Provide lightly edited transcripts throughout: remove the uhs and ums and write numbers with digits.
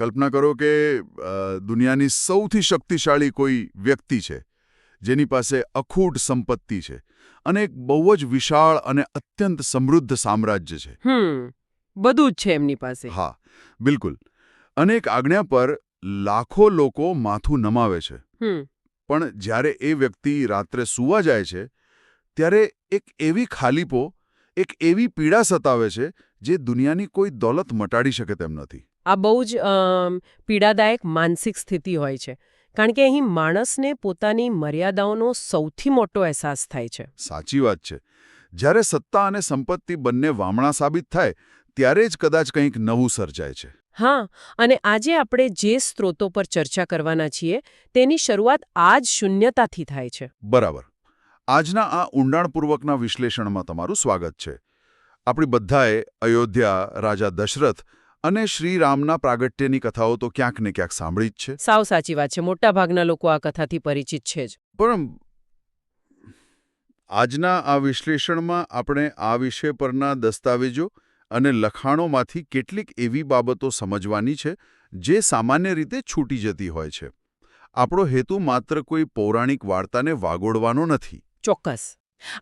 કલ્પના કરો કે દુનિયાની સૌથી શક્તિશાળી કોઈ વ્યક્તિ છે જેની પાસે અખૂટ સંપત્તિ છે અને એક બહુ જ વિશાળ અને અત્યંત સમૃદ્ધ સામ્રાજ્ય છે. બધું જ છે એમની પાસે. હા, બિલકુલ. અને એક આજ્ઞા પર લાખો લોકો માથું નમાવે છે. પણ જ્યારે એ વ્યક્તિ રાત્રે સૂવા જાય છે ત્યારે એક એવી ખાલીપો, એક એવી પીડા સતાવે છે જે દુનિયાની કોઈ દોલત મટાડી શકે તેમ નથી. આ બહુ જ પીડાદાયક માનસિક સ્થિતિ હોય છે, કારણ કે અહીં માણસને પોતાની મર્યાદાઓનો સૌથી મોટો અહેસાસ થાય છે. સાચી વાત છે. જ્યારે સત્તા અને સંપત્તિ બંને વામણા સાબિત થાય ત્યારે જ કદાચ કંઈક નવું સર્જાય છે. હા, અને આજે આપણે જે સ્ત્રોતો પર ચર્ચા કરવાના છીએ તેની શરૂઆત આ જ શૂન્યતાથી થાય છે. બરાબર. આજના આ ઊંડાણપૂર્વકના વિશ્લેષણમાં તમારું સ્વાગત છે. આપણી બધાએ અયોધ્યા, રાજા દશરથ અને શ્રીરામના પ્રાગટ્યની કથાઓ તો ક્યાંક ને ક્યાંક સાંભળી જ છે. સાવ સાચી વાત છે. મોટાભાગના લોકો આ કથાથી પરિચિત છે જ. પણ આજના આ વિશ્લેષણમાં આપણે આ વિષય પરના દસ્તાવેજો અને લખાણોમાંથી કેટલીક એવી બાબતો સમજવાની છે જે સામાન્ય રીતે છૂટી જતી હોય છે. આપણો હેતુ માત્ર કોઈ પૌરાણિક વાર્તાને વાગોળવાનો નથી. ચોક્કસ.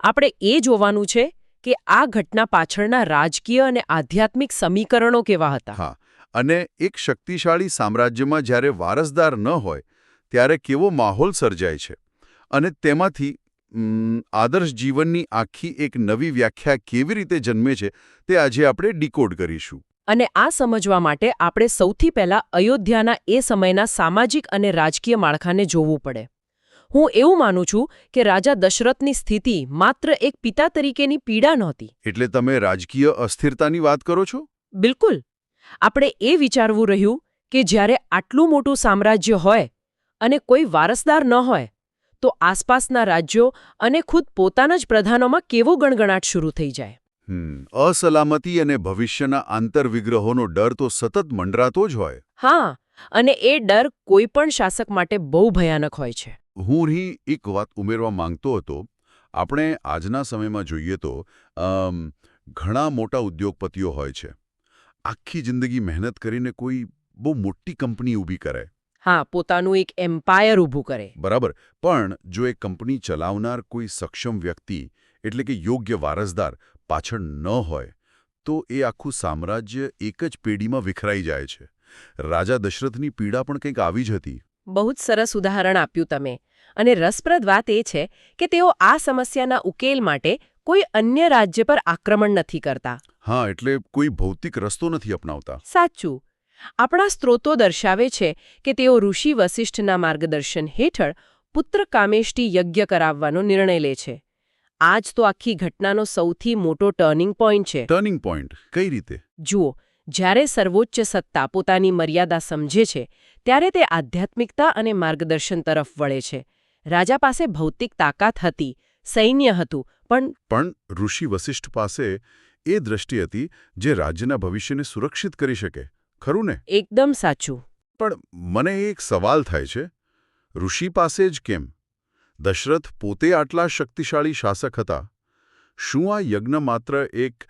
આપણે એ જોવાનું છે કે આ ઘટના પાછળના રાજકીય અને આધ્યાત્મિક સમીકરણો કેવા હતા. હા, અને એક શક્તિશાળી સામ્રાજ્યમાં જ્યારે વારસદાર ન હોય ત્યારે કેવો માહોલ સર્જાય છે અને તેમાંથી આદર્શ જીવનની આખી એક નવી વ્યાખ્યા કેવી રીતે જન્મે છે તે આજે આપણે ડીકોડ કરીશું. અને આ સમજવા માટે આપણે સૌથી પહેલા અયોધ્યાના એ સમયના સામાજિક અને રાજકીય માળખાને જોવું પડે. હું એવું માનું છું કે રાજા દશરથની સ્થિતિ માત્ર એક પિતા તરીકેની પીડા નહોતી. એટલે તમે રાજકીય અસ્થિરતાની વાત કરો છો? બિલકુલ. આપણે એ વિચારવું રહ્યું કે જ્યારે આટલું મોટું સામ્રાજ્ય હોય અને કોઈ વારસદાર ન હોય તો આસપાસના રાજ્યો અને ખુદ પોતાના જ પ્રધાનોમાં કેવો ગણગણાટ શરૂ થઈ જાય. અસલામતી અને ભવિષ્યના આંતરવિગ્રહોનો ડર તો સતત મંડરાતો જ હોય. હા, અને એ ડર કોઈ પણ શાસક માટે બહુ ભયાનક હોય છે. હું અહીં એક વાત ઉમેરવા માંગતો હતો. આપણે આજના સમયમાં જોઈએ તો ઘણા મોટા ઉદ્યોગપતિઓ હોય છે. આખી જિંદગી મહેનત કરીને કોઈ બહુ મોટી કંપની ઊભી કરે. હા, પોતાનું એક એમ્પાયર ઊભું કરે. બરાબર. પણ જો એ કંપની ચલાવનાર કોઈ સક્ષમ વ્યક્તિ એટલે કે યોગ્ય વારસદાર પાછળ ન હોય તો એ આખું સામ્રાજ્ય એક જ પેઢીમાં વિખરાઈ જાય છે. રાજા દશરથની પીડા પણ કંઈક આવી જ હતી. બહુ જ સરસ ઉદાહરણ આપ્યું તમે. અને રસપ્રદ વાત એ છે કે તેઓ આ સમસ્યાના ઉકેલ માટે કોઈ અન્ય રાજ્ય પર આક્રમણ નથી કરતા. હા, એટલે કોઈ ભૌતિક રસ્તો નથી અપનાવતા. સાચું. આપણા સ્ત્રોતો દર્શાવે છે કે તેઓ ઋષિ વસિષ્ઠના માર્ગદર્શન હેઠળ પુત્ર કામેષ્ટિ યજ્ઞ કરાવવાનો નિર્ણય લે છે. આ જ તો આખી ઘટનાનો સૌથી મોટો ટર્નિંગ પોઈન્ટ છે. ટર્નિંગ પોઈન્ટ કઈ રીતે? જુઓ, જ્યારે સર્વોચ્ચ સત્તા પોતાની મર્યાદા સમજે છે ત્યારે તે આધ્યાત્મિકતા અને માર્ગદર્શન તરફ વળે છે. રાજા પાસે ભૌતિક તાકાત હતી, સૈન્ય હતું, પણ ઋષિ વસિષ્ઠ પાસે એ દ્રષ્ટિ હતી જે રાજ્યના ભવિષ્યને સુરક્ષિત કરી શકે. ખરું ને? એકદમ સાચું. પણ મને એક સવાલ થાય છે, ઋષિ પાસે જ કેમ? દશરથ પોતે આટલા શક્તિશાળી શાસક હતા. શું આ યજ્ઞ માત્ર એક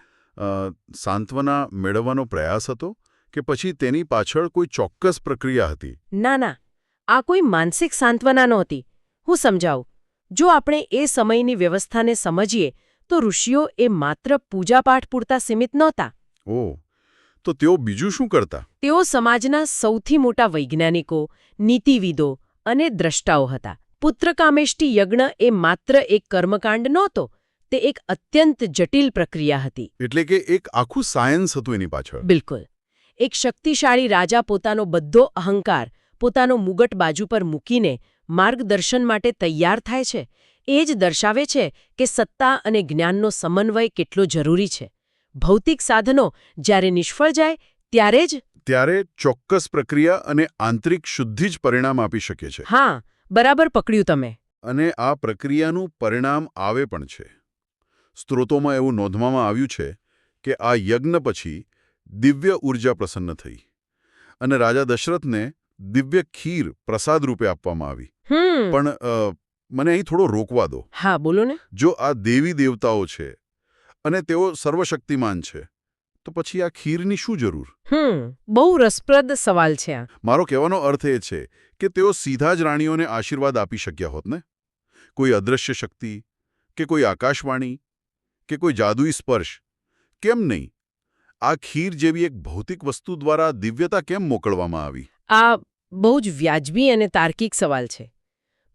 સાંત્વના મેળવવાનો પ્રયાસ હતો કે પછી તેની પાછળ કોઈ ચોક્કસ પ્રક્રિયા હતી? ના, આ કોઈ માનસિક સાંત્વના નહોતી. હું સમજાવું. જો આપણે એ સમયની વ્યવસ્થાને સમજીએ તો ઋષિઓ એ માત્ર પૂજાપાઠ પૂરતા સીમિત નહોતા. ઓહ, તો તેઓ બીજું શું કરતા? તેઓ સમાજના સૌથી મોટા વૈજ્ઞાનિકો, નીતિવિદો અને દ્રષ્ટાઓ હતા. પુત્રકામેષ્ટિ યજ્ઞ એ માત્ર એક કર્મકાંડ નહોતો, તે એક અત્યંત જટિલ પ્રક્રિયા હતી. એટલે કે એક આખું સાયન્સ હતું એની પાછળ. બિલકુલ. એક શક્તિશાળી રાજા પોતાનો બધો અહંકાર, પોતાનો મુગટ બાજુ પર મૂકીને માર્ગદર્શન માટે તૈયાર થાય છે. એ જ દર્શાવે છે કે સત્તા અને જ્ઞાનનો સમન્વય કેટલો જરૂરી છે. ભૌતિક સાધનો જ્યારે નિષ્ફળ જાય ત્યારે ચોક્કસ પ્રક્રિયા અને આંતરિક શુદ્ધિ જ પરિણામ આપી શકે છે. હા, બરાબર પકડ્યું તમે. અને આ પ્રક્રિયાનું પરિણામ આવે પણ છે. સ્ત્રોતોમાં એવું નોંધવામાં આવ્યું છે કે આ યજ્ઞ પછી દિવ્ય ઉર્જા પ્રસન્ન થઈ અને રાજા દશરથને દિવ્ય ખીર પ્રસાદ રૂપે આપવામાં આવી. પણ મને અહીં થોડો રોકવા દો. હા, બોલો ને. જો આ દેવી દેવતાઓ છે અને તેઓ સર્વશક્તિમાન છે તો પછી આ ખીરની શું જરૂર? બહુ રસપ્રદ સવાલ છે આ. મારો કહેવાનો અર્થ એ છે કે તેઓ સીધા જ રાણીઓને આશીર્વાદ આપી શક્યા હોત ને. કોઈ અદૃશ્ય શક્તિ કે કોઈ આકાશવાણી કે કોઈ જાદુઈ સ્પર્શ. કેમ નહીં? આ ખીર જેવી એક ભૌતિક વસ્તુ દ્વારા દિવ્યતા કેમ મોકલવામાં આવી? આ બહુ જ વ્યાજબી અને તાર્કિક સવાલ છે.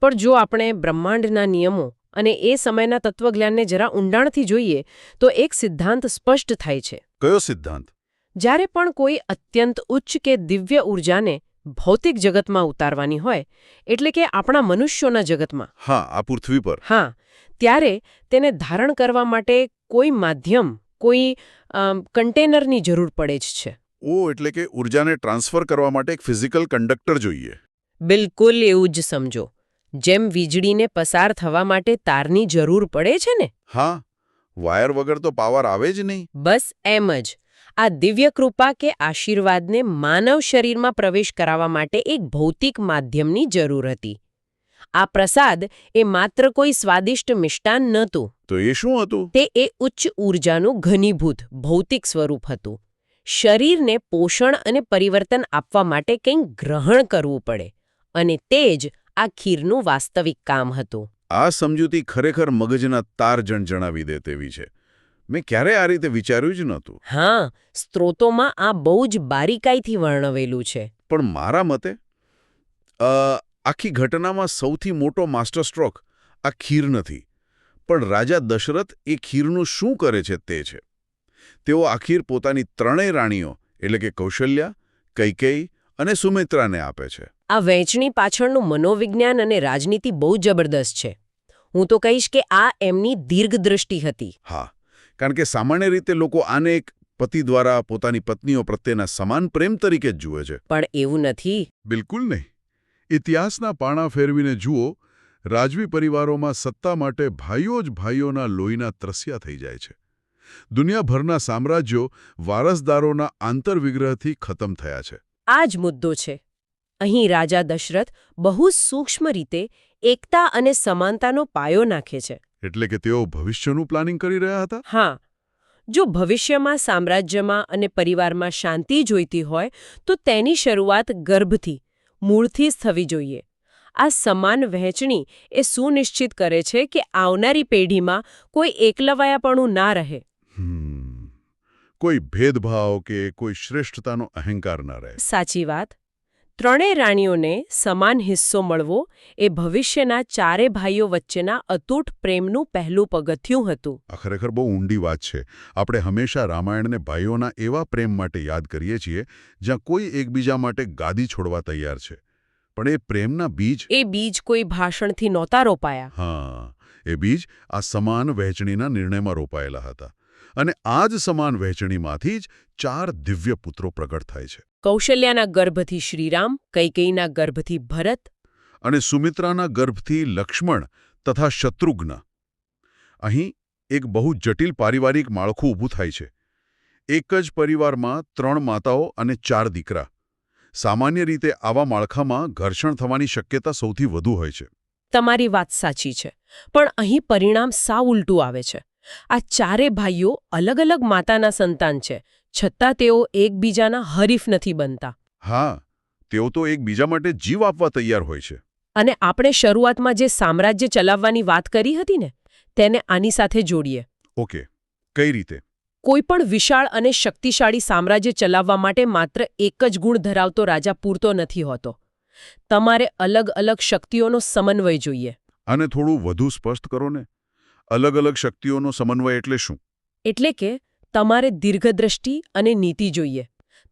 પણ જો આપણે બ્રહ્માંડના નિયમો અને એ સમયના તત્વજ્ઞાનને જરા ઊંડાણથી જોઈએ તો એક સિદ્ધાંત સ્પષ્ટ થાય છે. કયો સિદ્ધાંત? જ્યારે પણ કોઈ અત્યંત ઉચ્ચ કે દિવ્ય ઊર્જાને ભૌતિક જગતમાં ઉતારવાની હોય, એટલે કે આપણા મનુષ્યોના જગતમાં, હા, આ પૃથ્વી પર. હા, ત્યારે તેને ધારણ કરવા માટે કોઈ માધ્યમ, કોઈ કન્ટેનરની જરૂર પડે જ છે. એટલે કે ઊર્જાને ટ્રાન્સફર કરવા માટે એક ફિઝિકલ કંડક્ટર જોઈએ. બિલકુલ એવું જ સમજો. જેમ વીજળીને પસાર થવા માટે તારની જરૂર પડે છે ને. હા, વાયર વગર તો પાવર આવે જ નહીં. બસ એમ જ આ દિવ્ય કૃપા કે આશીર્વાદને માનવ શરીરમાં પ્રવેશ કરાવવા માટે એક ભૌતિક માધ્યમની જરૂર હતી. આ પ્રસાદ એ માત્ર કોઈ સ્વાદિષ્ટ મિષ્ટાન નહોતું. તો એ શું હતું? તે એ ઉચ્ચ ઊર્જાનું ઘનીભૂત ભૌતિક સ્વરૂપ હતું. શરીરને પોષણ અને પરિવર્તન આપવા માટે કંઈક ગ્રહણ કરવું પડે, અને તે જ આ ખીરનું વાસ્તવિક કામ હતું. આ સમજૂતી ખરેખર મગજના તાર જણાવી દે તેવી છે. મેં ક્યારેય આ રીતે વિચાર્યું જ નહોતું. હા, સ્ત્રોતોમાં આ બહુ જ બારીકાઈથી વર્ણવેલું છે. પણ મારા મતે આખી ઘટનામાં સૌથી મોટો માસ્ટર સ્ટ્રોક આ ખીર નથી, પણ રાજા દશરથ એ ખીરનું શું કરે છે તે છે. તેઓ આ ખીર પોતાની ત્રણેય રાણીઓ એટલે કે કૌશલ્યા, કૈકેયી અને સુમિત્રાને આપે છે. આ વહેંચણી પાછળનું મનોવિજ્ઞાન અને રાજનીતિ બહુ જબરદસ્ત છે. હું તો કહીશ કે આ એમની દીર્ઘદ્રષ્ટિ હતી. હા, કારણ કે સામાન્ય રીતે લોકો આને એક પતિ દ્વારા પોતાની પત્નીઓ પ્રત્યેના સમાન પ્રેમ તરીકે જ જુએ છે. પણ એવું નથી. બિલકુલ નહીં. ઇતિહાસના પાણા ફેરવીને જુઓ, રાજવી પરિવારોમાં સત્તા માટે ભાઈઓ જ ભાઈઓના લોહીના ત્રસ્યા થઈ જાય છે. દુનિયાભરના સામ્રાજ્યો વારસદારોના આંતરવિગ્રહથી ખતમ થયા છે. આ જ મુદ્દો છે. અહીં રાજા દશરથ બહુ સૂક્ષ્મ રીતે એકતા અને સમાનતાનો પાયો નાખે છે. એટલે કે તેઓ ભવિષ્યનું પ્લાનિંગ કરી રહ્યા હતા? હા. જો ભવિષ્યમાં સામ્રાજ્યમાં અને પરિવારમાં શાંતિ જોઈતી હોય તો તેની શરૂઆત ગર્ભથી, મૂળથી જ થવી જોઈએ. આ સમાન વહેંચણી એ સુનિશ્ચિત કરે છે કે આવનારી પેઢીમાં કોઈ એકલવાયાપણું ના રહે. કોઈ ભેદભાવ કે કોઈ શ્રેષ્ઠતાનો અહંકાર ન રહે. સાચી વાત. ત્રણેય રાણીઓને સમાન હિસ્સો મળવો એ ભવિષ્યના ચારે ભાઈઓ વચ્ચેના અતૂટ પ્રેમનું પહેલું પગથિયું હતું. આ ખરેખર બહુ ઊંડી વાત છે. આપણે હંમેશા રામાયણને ભાઈઓના એવા પ્રેમ માટે યાદ કરીએ છીએ જ્યાં કોઈ એકબીજા માટે ગાદી છોડવા તૈયાર છે. પણ એ પ્રેમના બીજ કોઈ ભાષણથી નહોતા રોપાયા. હા, એ બીજ આ સમાન વહેંચણીના નિર્ણયમાં રોપાયેલા હતા. અને આ જ સમાન વહેંચણીમાંથી જ 4 દિવ્ય પુત્રો પ્રગટ થાય છે. કૌશલ્યાના ગર્ભથી શ્રીરામ, કૈકેયીના ગર્ભથી ભરત અને સુમિત્રાના ગર્ભથી લક્ષ્મણ તથા શત્રુઘ્ન. અહીં એક બહુ જટિલ પારિવારિક માળખું ઊભું થાય છે. એક જ પરિવારમાં 3 માતાઓ અને 4 દીકરા. સામાન્ય રીતે આવા માળખામાં ઘર્ષણ થવાની શક્યતા સૌથી વધુ હોય છે. તમારી વાત સાચી છે, પણ અહીં પરિણામ સાવ ઉલટું આવે છે. આ ચારે ભાઈઓ અલગ અલગ માતાના સંતાન છે, છતાં તેઓ એકબીજાના હરીફ નથી બનતા. હા, તેઓ તો એકબીજા માટે જીવ આપવા તૈયાર હોય છે. અને આપણે શરૂઆતમાં જે સામ્રાજ્ય ચલાવવાની વાત કરી હતી ને, તેને આની સાથે જોડીએ. ઓકે, કઈ રીતે? કોઈ પણ વિશાળ અને શક્તિશાળી સામ્રાજ્ય ચલાવવા માટે માત્ર એક જ ગુણ ધરાવતો રાજા પૂરતો નથી હોતો. તમારે અલગ અલગ શક્તિઓનો સમન્વય જોઈએ. આને થોડું વધુ સ્પષ્ટ કરો ને. અલગ અલગ શક્તિઓનો સમન્વય એટલે શું? એટલે કે તમારે દીર્ઘદ્રષ્ટિ અને નીતિ જોઈએ.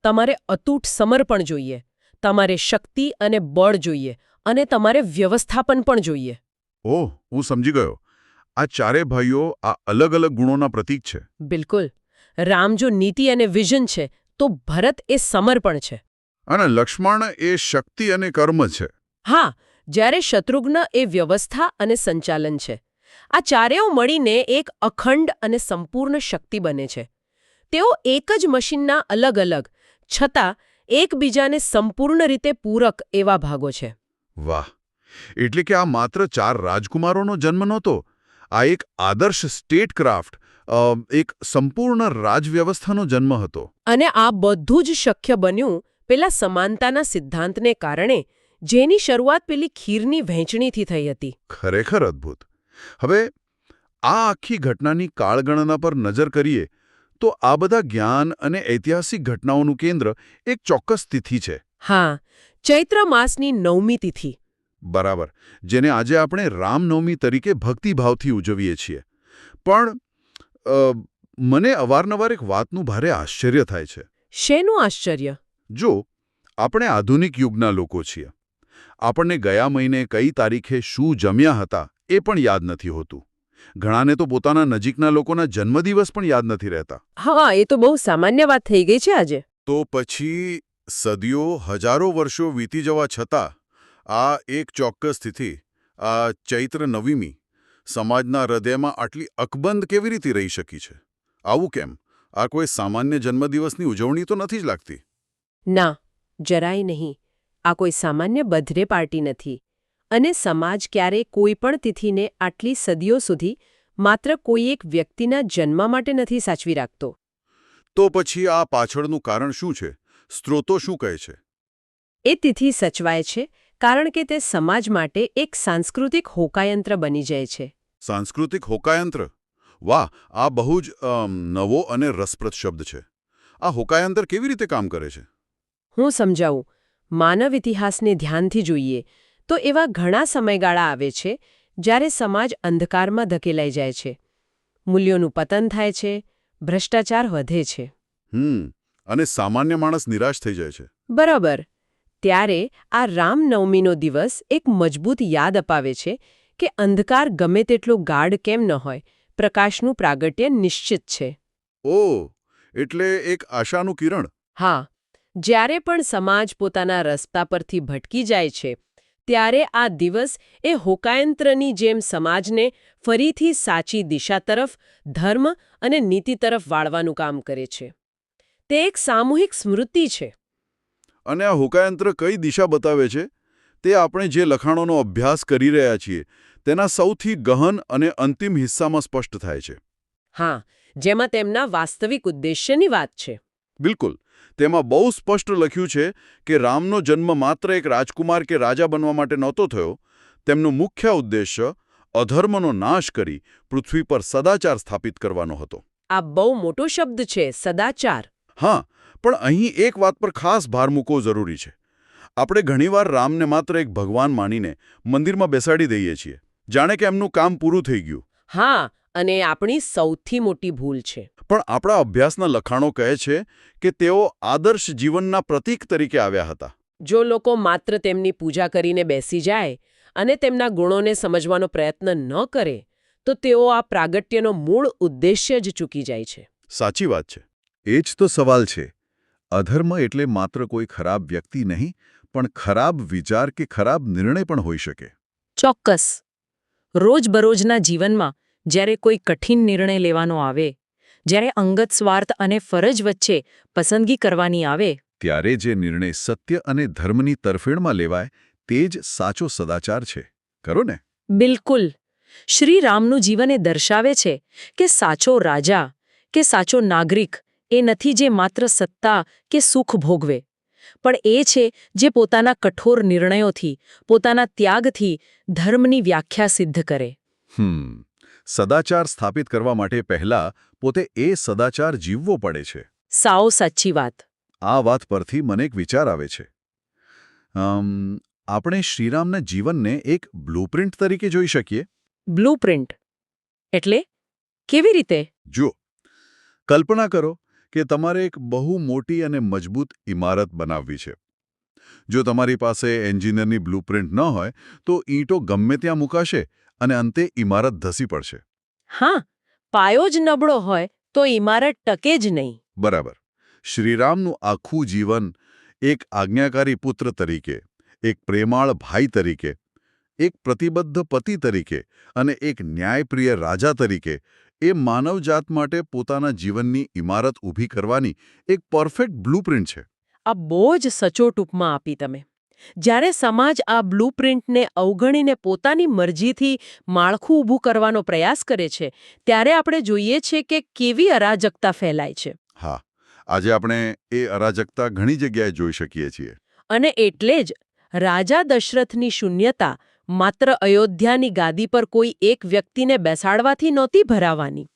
તમારે અતૂટ સમર્પણ જોઈએ. તમારે શક્તિ અને બળ જોઈએ. અને તમારે વ્યવસ્થાપન પણ જોઈએ. ઓહ, હું સમજી ગયો. આ ચારે ભાઈઓ આ અલગ અલગ ગુણોના પ્રતીક છે. બિલકુલ. રામ જો નીતિ અને વિઝન છે, તો ભરત એ સમર્પણ છે. અને લક્ષ્મણ એ શક્તિ અને કર્મ છે. હા, જ્યારે શત્રુઘ્ન એ વ્યવસ્થા અને સંચાલન છે. આ ચારેય મળીને એક અખંડ અને સંપૂર્ણ શક્તિ બને છે. તેઓ એક જ મશીનના અલગ અલગ, છતાં એકબીજાને સંપૂર્ણ રીતે પૂરક એવા ભાગો છે. વાહ! એટલે કે આ માત્ર 4 રાજકુમારોનો જન્મ નહોતો. આ એક આદર્શ સ્ટેટક્રાફ્ટ, એક સંપૂર્ણ રાજવ્યવસ્થાનો જન્મ હતો. અને આ બધું જ શક્ય બન્યું પેલા સમાનતાના સિદ્ધાંતને કારણે, જેની શરૂઆત પેલી ખીરની વહેંચણીથી થઈ હતી. ખરેખર અદ્ભુત. હવે આ આખી ઘટનાની કાળગણના પર નજર કરીએ તો આ બધા જ્ઞાન અને ઐતિહાસિક ઘટનાઓનું કેન્દ્ર એક ચોક્કસ તિથિ છે. હા, ચૈત્ર માસની 9મી તિથિ. બરાબર, જેને આજે આપણે રામનવમી તરીકે ભક્તિભાવથી ઉજવીએ છીએ. પણ મને અવારનવાર એક વાતનું ભારે આશ્ચર્ય થાય છે. શેનું આશ્ચર્ય? જો આપણે આધુનિક યુગના લોકો છીએ, આપણને ગયા મહિને કઈ તારીખે શું જમ્યા હતા એ પણ યાદ નથી હોતું. ઘણાને તો પોતાના નજીકના લોકોના જન્મદિવસ પણ યાદ નથી રહેતા. હા, એ તો બહુ સામાન્ય વાત થઈ ગઈ છે આજે. તો પછી સદીઓ, હજારો વર્ષો વીતી જવા છતાં આ એક ચોક્કસ તિથિ, આ ચૈત્ર નવમી, સમાજના હૃદયમાં આટલી અકબંધ કેવી રીતે રહી શકી છે? આવું કેમ? આ કોઈ સામાન્ય જન્મદિવસની ઉજવણી તો નથી જ લાગતી. ના, જરાય નહીં. આ કોઈ સામાન્ય બર્થડે પાર્ટી નથી. અને સમાજ ક્યારેય કોઈ પણ તિથિને આટલી સદીઓ સુધી માત્ર કોઈ એક વ્યક્તિના જન્મ માટે નથી સાચવી રાખતો. તો પછી આ પાછળનું કારણ શું છે? સ્ત્રોતો શું કહે છે? એ તિથિ સચવાય છે કારણ કે તે સમાજ માટે એક સાંસ્કૃતિક હોકાયંત્ર બની જાય છે. સાંસ્કૃતિક હોકાયંત્ર? વાહ, આ બહુ જ નવો અને રસપ્રદ શબ્દ છે. આ હોકાયંત્ર કેવી રીતે કામ કરે છે? હું સમજાવું. માનવ ઇતિહાસને ધ્યાનથી જોઈએ તો એવા ઘણા સમયગાળા આવે છે જ્યારે સમાજ અંધકારમાં ધકેલાઈ જાય છે, મૂલ્યોનું પતન થાય છે, ભ્રષ્ટાચાર વધે છે. અને સામાન્ય માણસ નિરાશ થઈ જાય છે. બરાબર. ત્યારે આ રામનવમીનો દિવસ એક મજબૂત યાદ અપાવે છે કે અંધકાર ગમે તેટલો ગાઢ કેમ ન હોય, પ્રકાશનું પ્રાગટ્ય નિશ્ચિત છે. ઓહ, એટલે એક આશાનું કિરણ. હા, જ્યારે પણ સમાજ પોતાના રસ્તા પરથી ભટકી જાય છે ત્યારે આ દિવસ એ હોકાયંત્રની જેમ સમાજને ફરીથી સાચી દિશા તરફ, ધર્મ અને નીતિ તરફ વાળવાનું કામ કરે છે. તે એક સામૂહિક સ્મૃતિ છે. અને આ હોકાયંત્ર કઈ દિશા બતાવે છે તે આપણે જે લખાણોનો અભ્યાસ કરી રહ્યા છીએ તેના સૌથી ગહન અને અંતિમ હિસ્સામાં સ્પષ્ટ થાય છે. હા, જેમાં તેમના વાસ્તવિક ઉદ્દેશ્યની વાત છે. બિલકુલ. તેમાં બહુ સ્પષ્ટ લખ્યું છે કે રામનો જન્મ માત્ર એક રાજકુમાર કે રાજા બનવા માટે નહોતો થયો. તેમનો મુખ્ય ઉદ્દેશ્ય અધર્મનો નાશ કરી પૃથ્વી પર સદાચાર સ્થાપિત કરવાનો હતો. આ બહુ મોટો શબ્દ છે, સદાચાર. હા, પણ અહીં એક વાત પર ખાસ ભાર મૂકવો જરૂરી છે. આપણે ઘણીવાર રામને માત્ર એક ભગવાન માનીને મંદિરમાં બેસાડી દઈએ છીએ, જાણે કે એમનું કામ પૂરું થઈ ગયું. હા, અને આપણી સૌથી મોટી ભૂલ છે. પણ આપણા અભ્યાસના લખાણો કહે છે કે તેઓ આદર્શ જીવનના પ્રતીક તરીકે આવ્યા હતા. જો લોકો માત્ર તેમની પૂજા કરીને બેસી જાય અને તેમના ગુણોને સમજવાનો પ્રયત્ન ન કરે તો તેઓ આ પ્રાગટ્યનો મૂળ ઉદ્દેશ્ય જ ચૂકી જાય છે. સાચી વાત છે. એ જ તો સવાલ છે. અધર્મ એટલે માત્ર કોઈ ખરાબ વ્યક્તિ નહીં, પણ ખરાબ વિચાર કે ખરાબ નિર્ણય પણ હોઈ શકે. ચોક્કસ. રોજબરોજના જીવનમાં જ્યારે કોઈ કઠિન નિર્ણય લેવાનો આવે, જ્યારે અંગત સ્વાર્થ અને ફરજ વચ્ચે પસંદગી કરવાની આવે, ત્યારે જે નિર્ણય સત્ય અને ધર્મની તરફેણમાં લેવાય તે જ સાચો સદાચાર છે. ખરું ને? બિલકુલ. શ્રી રામનું જીવન એ દર્શાવે છે કે સાચો રાજા કે સાચો નાગરિક એ નથી જે માત્ર સત્તા કે સુખ ભોગવે, પણ એ છે જે પોતાના કઠોર નિર્ણયોથી, પોતાના ત્યાગથી ધર્મની વ્યાખ્યા સિદ્ધ કરે. સદાચાર સ્થાપિત કરવા માટે પહેલા પોતે એ સદાચાર જીવવો પડે છે. સાવ સાચી વાત. આ વાત પરથી મને એક વિચાર આવે છે. આપણે શ્રીરામના જીવનને એક બ્લુપ્રિન્ટ તરીકે જોઈ શકીએ. બ્લુપ્રિન્ટ એટલે કેવી રીતે? જો, કલ્પના કરો કે તમારે એક બહુ મોટી અને મજબૂત ઇમારત બનાવવી છે. જો તમારી પાસે એન્જિનિયરની બ્લુપ્રિન્ટ ન હોય તો ઈંટો ગમે ત્યાં મુકાશે અને અંતે ઇમારત ધસી પડશે. હા, પાયો જ નબળો હોય તો ઇમારત ટકે જ નહીં. બરાબર. શ્રીરામનું આખું જીવન એક આજ્ઞાકારી પુત્ર તરીકે, એક પ્રેમાળ ભાઈ તરીકે, એક પ્રતિબદ્ધ પતિ તરીકે અને એક ન્યાયપ્રિય રાજા તરીકે એ માનવજાત માટે પોતાના જીવનની ઇમારત ઊભી કરવાની એક પરફેક્ટ બ્લુપ્રિન્ટ છે. આ બહુ જ સચોટ ઉપમા આપી તમે. જ્યારે સમાજ આ બ્લુપ્રિન્ટને અવગણીને પોતાની મરજીથી માળખું ઊભું કરવાનો પ્રયાસ કરે છે ત્યારે આપણે જોઈએ છીએ કે કેવી અરાજકતા ફેલાય છે. હા, આજે આપણે એ અરાજકતા ઘણી જગ્યાએ જોઈ શકીએ છીએ. અને એટલે જ રાજા દશરથની શૂન્યતા માત્ર અયોધ્યાની ગાદી પર કોઈ એક વ્યક્તિને બેસાડવાથી નહોતી ભરાવાની.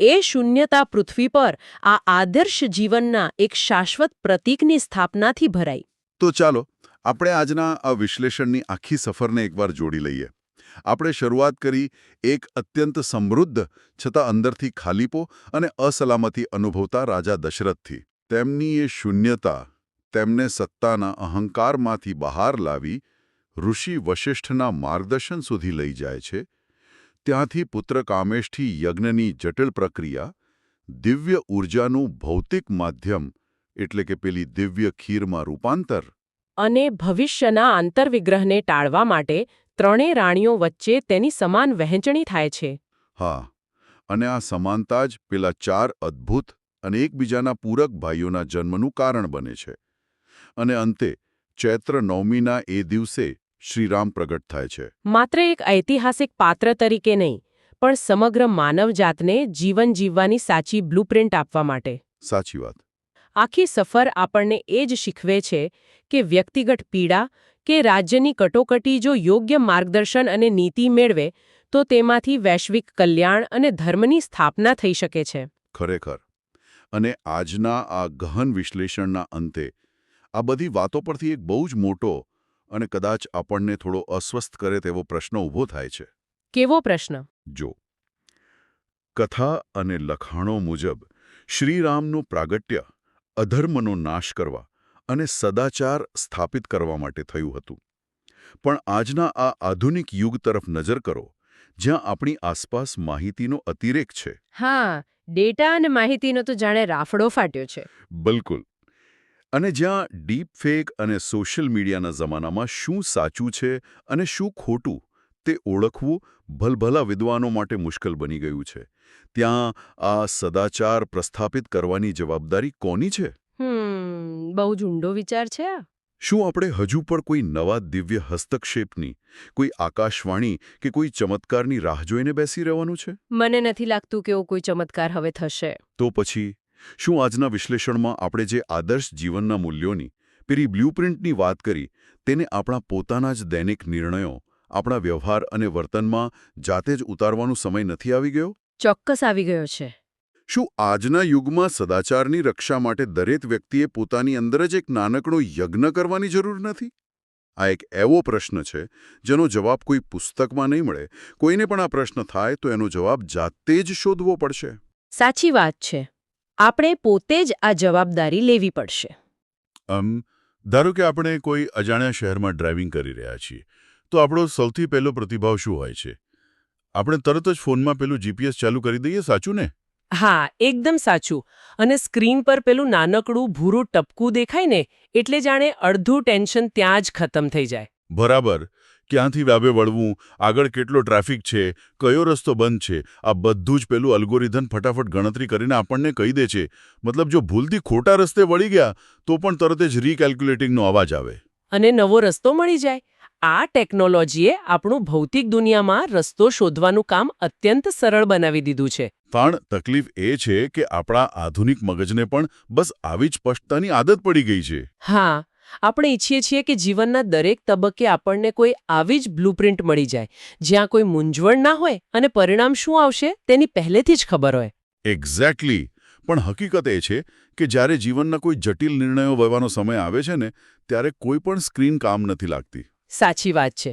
એ શૂન્યતા પૃથ્વી પર આ આદર્શ જીવનના એક શાશ્વત પ્રતીકની સ્થાપનાથી ભરાઈ. તો ચાલો આપણે આજના આ વિશ્લેષણની આખી સફરને એકવાર જોડી લઈએ. આપણે શરૂઆત કરી એક અત્યંત સમૃદ્ધ છતાં અંદરથી ખાલીપો અને અસલામતી અનુભવતા રાજા દશરથથી. તેમની એ શૂન્યતા તેમને સત્તાના અહંકારમાંથી બહાર લાવી ઋષિ વશિષ્ઠના માર્ગદર્શન સુધી લઈ જાય છે. ત્યાંથી પુત્ર કામેષ્ઠી યજ્ઞની જટિલ પ્રક્રિયા, દિવ્ય ઊર્જાનું ભૌતિક માધ્યમ એટલે કે પેલી દિવ્ય ખીરમાં રૂપાંતર, અને ભવિષ્યના આંતરવિગ્રહને ટાળવા માટે ત્રણેય રાણીઓ વચ્ચે તેની સમાન વહેંચણી થાય છે. હા, અને આ સમાનતા જ પેલા 4 અદ્ભુત અને એકબીજાના પૂરક ભાઈઓના જન્મનું કારણ બને છે. અને અંતે ચૈત્ર નવમીના એ દિવસે શ્રીરામ પ્રગટ થાય છે. માત્ર એક ઐતિહાસિક પાત્ર તરીકે નહીં, પણ સમગ્ર માનવજાતને જીવન જીવવાની સાચી બ્લુપ્રિન્ટ આપવા માટે. સાચી વાત. આખી સફર આપણને એ જ શીખવે છે કે વ્યક્તિગત પીડા કે રાજ્યની કટોકટી જો યોગ્ય માર્ગદર્શન અને નીતિ મેળવે તો તેમાંથી વૈશ્વિક કલ્યાણ અને ધર્મની સ્થાપના થઈ શકે છે. ખરેખર. અને આજના આ ગહન વિશ્લેષણના અંતે આ બધી વાતો પરથી એક બહુ જ મોટો અને કદાચ આપણને થોડો અસ્વસ્થ કરે તેવો પ્રશ્ન ઊભો થાય છે. કેવો પ્રશ્ન? જો કથા અને લખાણો મુજબ શ્રીરામનું પ્રાગટ્ય અધર્મનો નાશ કરવા અને સદાચાર સ્થાપિત કરવા માટે થયું હતું. પણ આજના આ આધુનિક યુગ તરફ નજર કરો, જ્યાં આપણી આસપાસ માહિતીનો અતિરેક છે. હા, ડેટા અને માહિતીનો તો જાણે રાફડો ફાટ્યો છે. બિલકુલ. અને જ્યાં ડીપ ફેક અને સોશિયલ મીડિયાના જમાનામાં શું સાચું છે અને શું ખોટું તે ઓળખવું ભલભલા વિદ્વાનો માટે મુશ્કેલ બની ગયું છે, ત્યાં આ સદાચાર પ્રસ્થાપિત કરવાની જવાબદારી કોની છે? બહુ જ ઊંડો વિચાર છે આ. શું આપણે હજુ પણ કોઈ નવા દિવ્ય હસ્તક્ષેપની, કોઈ આકાશવાણી કે કોઈ ચમત્કારની રાહ જોઈને બેસી રહેવાનું છે? મને નથી લાગતું કે એવો કોઈ ચમત્કાર હવે થશે. તો પછી શું આજના વિશ્લેષણમાં આપણે જે આદર્શ જીવનના મૂલ્યોની, પેલી બ્લ્યુપ્રિન્ટની વાત કરી, તેને આપણા પોતાના જ દૈનિક નિર્ણયો, આપણા વ્યવહાર અને વર્તનમાં જાતે જ ઉતારવાનો સમય નથી આવી ગયો? ચોક્કસ આવી ગયો છે. શું આજના યુગમાં સદાચારની રક્ષા માટે દરેક વ્યક્તિએ પોતાની અંદર જ એક નાનકડો યજ્ઞ કરવાની જરૂર નથી? આ એક એવો પ્રશ્ન છે જેનો જવાબ કોઈ પુસ્તકમાં નહીં મળે. કોઈને પણ આ પ્રશ્ન થાય તો એનો જવાબ જાતે જ શોધવો પડશે. સાચી વાત છે. આપણે પોતે જ આ જવાબદારી લેવી પડશે. ધારો કે આપણે કોઈ અજાણ્યા શહેરમાં ડ્રાઇવિંગ કરી રહ્યા છીએ, તો આપણો સૌથી પહેલો પ્રતિભાવ શું હોય છે? આપણે તરત જ ફોનમાં પેલું જીપીએસ ચાલુ કરી દઈએ, સાચું ને? હા, એકદમ સાચું. અને સ્ક્રીન પર પેલું નાનકડું ભૂરું ટપકું દેખાય ને એટલે જાણે અડધું ટેન્શન ત્યાં જ ખતમ થઈ જાય. બરાબર. ક્યાંથી ડાબે વળવું, આગળ કેટલો ટ્રાફિક છે, કયો રસ્તો બંધ છે, આ બધું જ પેલું અલ્ગોરિધમ ફટાફટ ગણતરી કરીને આપણને કહી દે છે. મતલબ જો ભૂલથી ખોટા રસ્તે વળી ગયા તો પણ તરત જ રીકેલ્ક્યુલેટિંગનો અવાજ આવે. અને નવો રસ્તો મળી જાય. આ ટેકનોલોજીએ આપણું ભૌતિક દુનિયામાં રસ્તો શોધવાનું કામ અત્યંત સરળ બનાવી દીધું છે. પણ તકલીફ એ છે કે આપણા આધુનિક મગજને પણ બસ આવી જ સ્પષ્ટતાની આદત પડી ગઈ છે. હા, આપણે ઈચ્છીએ છીએ કે જીવનના દરેક તબક્કે આપણને કોઈ આવી જ બ્લુપ્રિન્ટ મળી જાય, જ્યાં કોઈ મૂંઝવણ ના હોય અને પરિણામ શું આવશે તેની પહેલેથી જ ખબર હોય. એક્ઝેક્ટલી. પણ હકીકત એ છે કે જ્યારે જીવનના કોઈ જટિલ નિર્ણયો લેવાનો સમય આવે છે ને, ત્યારે કોઈ પણ સ્ક્રીન કામ નથી લાગતી. સાચી વાત છે.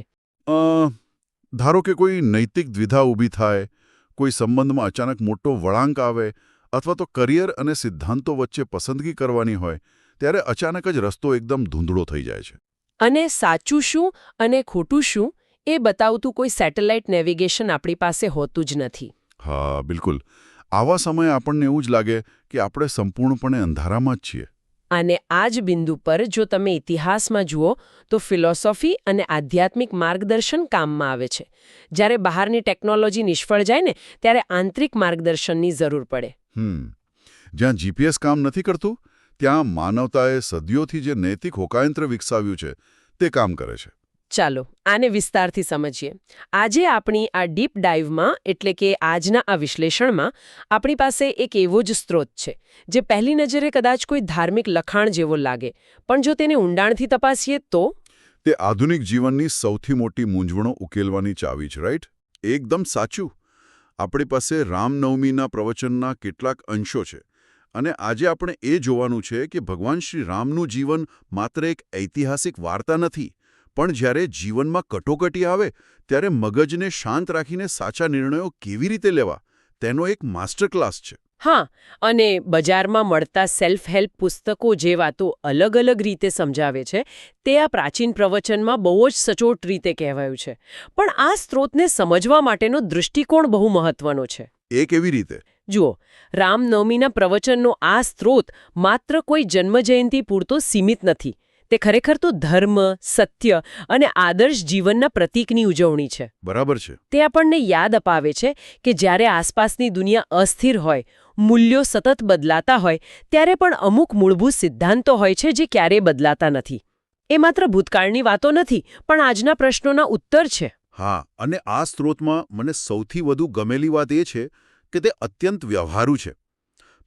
ધારો કે કોઈ નૈતિક દ્વિધા ઊભી થાય, કોઈ સંબંધમાં અચાનક મોટો વળાંક આવે, અથવા તો કરિયર અને સિદ્ધાંતો વચ્ચે પસંદગી કરવાની હોય, ત્યારે અચાનક જ રસ્તો એકદમ ધૂંધળો થઈ જાય છે. અને સાચું શું અને ખોટું શું એ બતાવતું કોઈ સેટેલાઇટ નેવિગેશન આપણી પાસે હોતું જ નથી. હા, બિલકુલ. આવા સમયે આપણને એવું જ લાગે કે આપણે સંપૂર્ણપણે અંધારામાં જ છીએ. અને આ જ બિંદુ પર જો તમે ઇતિહાસમાં જુઓ તો ફિલોસોફી અને આધ્યાત્મિક માર્ગદર્શન કામમાં આવે છે. જ્યારે બહારની ટેકનોલોજી નિષ્ફળ જાય ને ત્યારે આંતરિક માર્ગદર્શનની જરૂર પડે. જ્યાં જીપીએસ કામ નથી કરતું, ત્યાં માનવતાએ સદીઓથી જે નૈતિક હોકાયંત્ર વિકસાવ્યું છે તે કામ કરે છે. ચાલો આને વિસ્તારથી સમજીએ. આજે આપણી આ ડીપ ડાઇવમાં એટલે કે આજના આ વિશ્લેષણમાં આપણી પાસે એક એવો જ સ્ત્રોત છે જે પહેલી નજરે કદાચ કોઈ ધાર્મિક લખાણ જેવો લાગે, પણ જો તેને ઊંડાણથી તપાસીએ તો તે આધુનિક જીવનની સૌથી મોટી મૂંઝવણો ઉકેલવાની ચાવી છે, રાઈટ? એકદમ સાચું. આપણી પાસે રામનવમીના પ્રવચનના કેટલાક અંશો છે અને આજે આપણે એ જોવાનું છે કે ભગવાન શ્રી રામનું જીવન માત્ર એક ઐતિહાસિક વાર્તા નથી, પણ જ્યારે જીવનમાં કટોકટી આવે ત્યારે મગજને શાંત રાખીને સાચા નિર્ણયો કેવી રીતે લેવા તેનો એક માસ્ટર ક્લાસ છે. હા, અને બજારમાં મળતા સેલ્ફ હેલ્પ પુસ્તકો જે વાતો અલગ અલગ રીતે સમજાવે છે તે આ પ્રાચીન પ્રવચનમાં બહુ જ સચોટ રીતે કહેવાયું છે. પણ આ સ્ત્રોતને સમજવા માટેનો દૃષ્ટિકોણ બહુ મહત્વનો છે. એ કેવી રીતે? જુઓ, રામનવમીના પ્રવચનનો આ સ્ત્રોત માત્ર કોઈ જન્મજયંતિ પૂરતો સીમિત નથી. તે ખરેખર તો ધર્મ, સત્ય અને આદર્શ જીવનના પ્રતીકની ઉજવણી છે. બરાબર છે. તે આપણને યાદ અપાવે છે કે જ્યારે આસપાસની દુનિયા અસ્થિર હોય, મૂલ્યો સતત બદલાતા હોય, ત્યારે પણ અમુક મૂળભૂત સિદ્ધાંતો હોય છે જે ક્યારેય બદલાતા નથી. એ માત્ર ભૂતકાળની વાતો નથી, પણ આજના પ્રશ્નોના ઉત્તર છે. હા, અને આ સ્ત્રોતમાં મને સૌથી વધુ ગમેલી વાત એ છે કે તે અત્યંત વ્યવહારુ છે.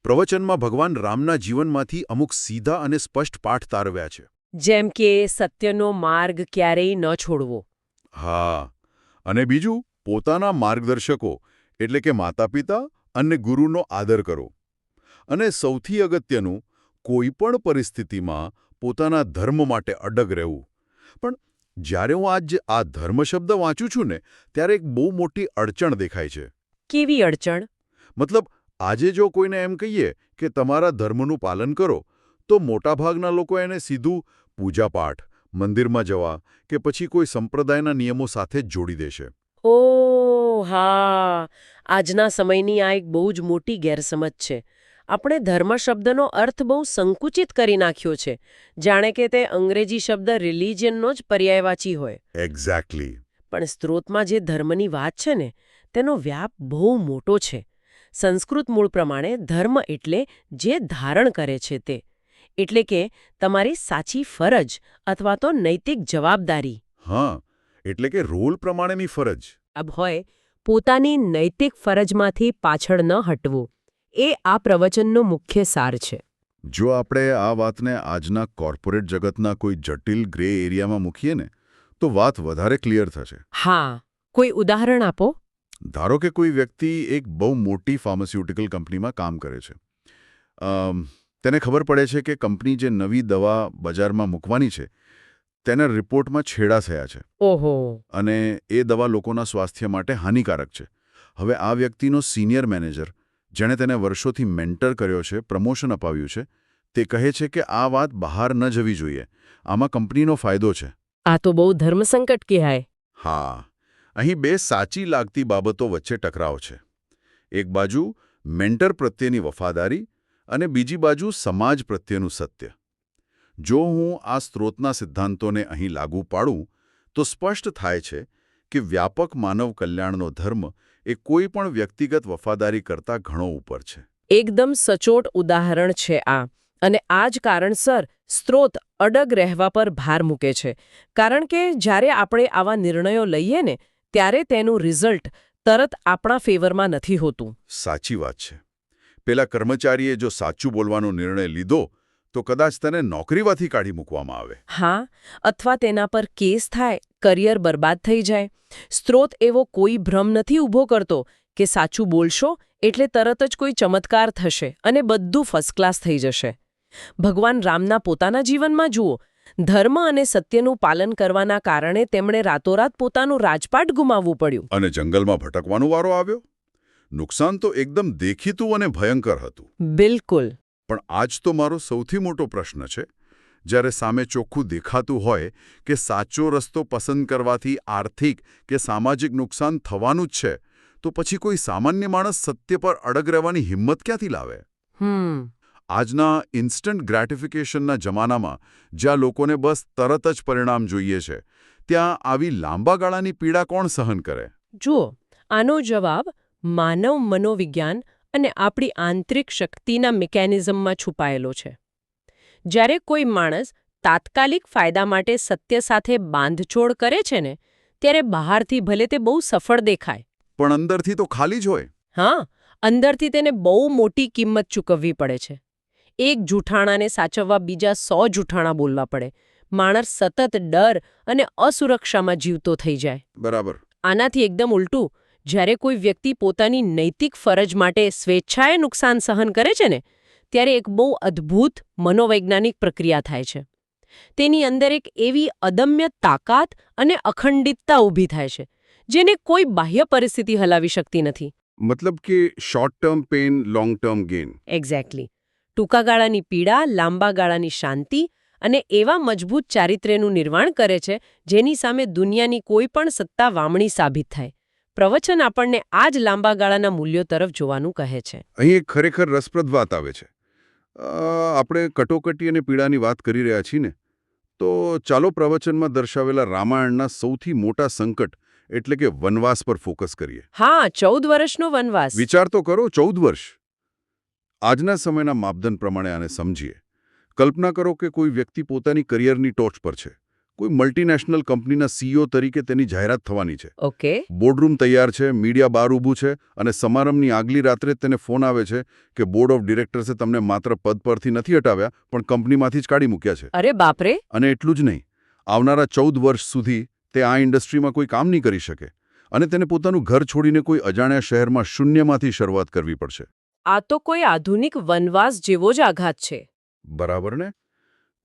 પ્રવચનમાં ભગવાન રામના જીવનમાંથી અમુક સીધા અને સ્પષ્ટ પાઠ તારવ્યા છે. જેમ કે સત્યનો માર્ગ ક્યારેય ન છોડવો. હા, અને બીજું, પોતાના માર્ગદર્શકો એટલે કે માતાપિતા અને ગુરુનો આદર કરો. અને સૌથી અગત્યનું, કોઈપણ પરિસ્થિતિમાં પોતાના ધર્મ માટે અડગ રહેવું. પણ જ્યારે હું આજ આ ધર્મ શબ્દ વાંચું છું ને ત્યારે એક બહુ મોટી અડચણ દેખાય છે. કેવી અડચણ? મતલબ, આજે જો કોઈને એમ કહીએ કે તમારા ધર્મનું પાલન કરો તો મોટાભાગના લોકો એને સીધું પૂજાપાઠ, મંદિરમાં જવા કે પછી કોઈ સંપ્રદાયના નિયમો સાથે જ જોડી દેશે. ઓહ હા, આજના સમયની આ એક બહુ જ મોટી ગેરસમજ છે. આપણે ધર્મ શબ્દનો અર્થ બહુ સંકુચિત કરી નાખ્યો છે, જાણે કે તે અંગ્રેજી શબ્દ રિલિજનનો જ પર્યાયવાચી હોય. એક્ઝેક્ટલી. પણ સ્ત્રોતમાં જે ધર્મની વાત છે ને તેનો વ્યાપ બહુ મોટો છે. સંસ્કૃત મૂળ પ્રમાણે ધર્મ એટલે જે ધારણ કરે છે તે, એટલે કે તમારી સાચી ફરજ અથવા તો નૈતિક જવાબદારી. હા, એટલે કે રોલ પ્રમાણેની ફરજ. અબ હોય પોતાની નૈતિક ફરજમાંથી પાછળ ન હટવું, એ આ પ્રવચનનો મુખ્ય સાર છે. જો આપણે આ વાતને આજના કોર્પોરેટ જગતના કોઈ જટિલ ગ્રે એરિયામાં મૂકીએ ને તો વાત વધારે ક્લિયર થશે. હા, કોઈ ઉદાહરણ આપો. ધારો કે કોઈ વ્યક્તિ એક બહુ મોટી ફાર્માસ્યુટિકલ કંપનીમાં કામ કરે છે. તેને ખબર પડે છે કે કંપની જે નવી દવા બજારમાં મૂકવાની છે તેના રિપોર્ટમાં છેડા થયા છે. ઓહો. અને એ દવા લોકોના સ્વાસ્થ્ય માટે હાનિકારક છે. હવે આ વ્યક્તિનો સિનિયર મેનેજર, જેણે તેને વર્ષોથી મેન્ટર કર્યો છે, પ્રમોશન અપાવ્યું છે, તે કહે છે કે આ વાત બહાર ન જવી જોઈએ. આમાં કંપનીનો ફાયદો છે. આ તો બહુ ધર્મસંકટ કહેવાય. હા, અહીં બે સાચી લાગતી બાબતો વચ્ચે ટકરાવ છે. એક બાજુ મેન્ટર પ્રત્યેની વફાદારી અને બીજી બાજુ સમાજ પ્રત્યેનું સત્ય. જો હું આ સ્ત્રોતના સિદ્ધાંતોને અહીં લાગુ પાડું તો સ્પષ્ટ થાય છે કે વ્યાપક માનવ કલ્યાણનો ધર્મ એ કોઈ પણ વ્યક્તિગત વફાદારી કરતાં ઘણો ઉપર છે. એકદમ સચોટ ઉદાહરણ છે આ. અને આ જ કારણસર સ્ત્રોત અડગ રહેવા પર ભાર મૂકે છે. કારણ કે જ્યારે આપણે આવા નિર્ણયો લઈએ ને ત્યારે તેનું રિઝલ્ટ તરત આપણા ફેવરમાં નથી હોતું. સાચી વાત છે. પેલા કર્મચારીએ જો સાચું બોલવાનો નિર્ણય લીધો તો કદાચ તેને નોકરીમાંથી કાઢી મૂકવામાં આવે. હા, અથવા તેના પર કેસ થાય, કરિયર બરબાદ થઈ જાય. સ્ત્રોત એવો કોઈ ભ્રમ નથી ઊભો કરતો કે સાચું બોલશો એટલે તરત જ કોઈ ચમત્કાર થશે અને બધું ફર્સ્ટ ક્લાસ થઈ જશે. ભગવાન રામના પોતાના જીવનમાં જુઓ, ધર્મ અને સત્યનું પાલન કરવાના કારણે તેમણે રાતોરાત પોતાનું રાજપાટ ગુમાવવું પડ્યું. અને જંગલમાં ભટકવાનો વારો આવ્યો. નુકસાન તો એકદમ દેખીતું અને ભયંકર હતું. બિલકુલ. પણ આજ તો મારો સૌથી મોટો પ્રશ્ન છે, જ્યારે સામે ચોખ્ખું દેખાતું હોય કે સાચો રસ્તો પસંદ કરવાથી આર્થિક કે સામાજિક નુકસાન થવાનું જ છે, તો પછી કોઈ સામાન્ય માણસ સત્ય પર અડગ રહેવાની હિંમત ક્યાંથી લાવે? આજના ઇન્સ્ટન્ટ ગ્રેટિફિકેશનના જમાનામાં જ્યાં લોકોને બસ તરત જ પરિણામ જોઈએ છે, ત્યાં આવી લાંબા ગાળાની પીડા કોણ સહન કરે? જુઓ, આનો જવાબ માનવ મનોવિજ્ઞાન અને આપણી આંતરિક શક્તિના મિકેનિઝમમાં છુપાયેલો છે. જ્યારે કોઈ માણસ તાત્કાલિક ફાયદા માટે સત્ય સાથે બાંધછોડ કરે છે ને ત્યારે બહારથી ભલે તે બહુ સફળ દેખાય, પણ અંદરથી તો ખાલી જ હોય. હા, અંદરથી તેને બહુ મોટી કિંમત ચૂકવવી પડે છે. એક જૂઠાણાને સાચવવા બીજા 100 જૂઠાણા બોલવા પડે. માણસ સતત ડર અને અસુરક્ષામાં જીવતો થઈ જાય. બરાબર. આનાથી એકદમ ઉલટું, જ્યારે કોઈ વ્યક્તિ પોતાની નૈતિક ફરજ માટે સ્વેચ્છાએ નુકસાન સહન કરે છે ને ત્યારે એક બહુ અદ્ભુત મનોવૈજ્ઞાનિક પ્રક્રિયા થાય છે. તેની અંદર એક એવી અદમ્ય તાકાત અને અખંડિતતા ઊભી થાય છે જેને કોઈ બાહ્ય પરિસ્થિતિ હલાવી શકતી નથી. મતલબ કે short term pain, long term gain. Exactly. ટૂંકા ગાળાની પીડા, લાંબા ગાળાની શાંતિ અને એવા મજબૂત ચારિત્ર્યનું નિર્માણ કરે છે જેની સામે દુનિયાની કોઈ પણ સત્તા વામણી સાબિત થાય. પ્રવચન આપણને આ જ લાંબા ગાળાના મૂલ્યો તરફ જોવાનું કહે છે. અહીં એક ખરેખર રસપ્રદ વાત આવે છે. આપણે કટોકટી અને પીડાની વાત કરી રહ્યા છીએ ને, તો ચાલો પ્રવચનમાં દર્શાવેલા રામાયણના સૌથી મોટા સંકટ એટલે કે વનવાસ પર ફોકસ કરીએ. હા, 14 વર્ષનો વનવાસ. વિચાર તો કરો, 14 વર્ષ. આજના સમયના માપદંડ પ્રમાણે આને સમજીએ. કલ્પના કરો કે કોઈ વ્યક્તિ પોતાની કરિયરની ટોચ પર છે. કોઈ મલ્ટીનેશનલ કંપનીના સીઈઓ તરીકે તેની જાહેરાત થવાની છે. ઓકે. બોર્ડરૂમ તૈયાર છે, મીડિયા બહાર ઊભું છે અને સમારંભની આગલી રાત્રે તેને ફોન આવે છે કે બોર્ડ ઓફ ડિરેક્ટર્સે તમને માત્ર પદ પરથી નથી હટાવ્યા પણ કંપનીમાંથી જ કાઢી મૂક્યા છે. અરે બાપરે. અને એટલું જ નહીં, આવનારા 14 વર્ષ સુધી તે આ ઇન્ડસ્ટ્રીમાં કોઈ કામ નહીં કરી શકે અને તેને પોતાનું ઘર છોડીને કોઈ અજાણ્યા શહેરમાં શૂન્યમાંથી શરૂઆત કરવી પડશે. આ તો કોઈ આધુનિક વનવાસ જેવો જ આઘાત છે. બરાબર ને?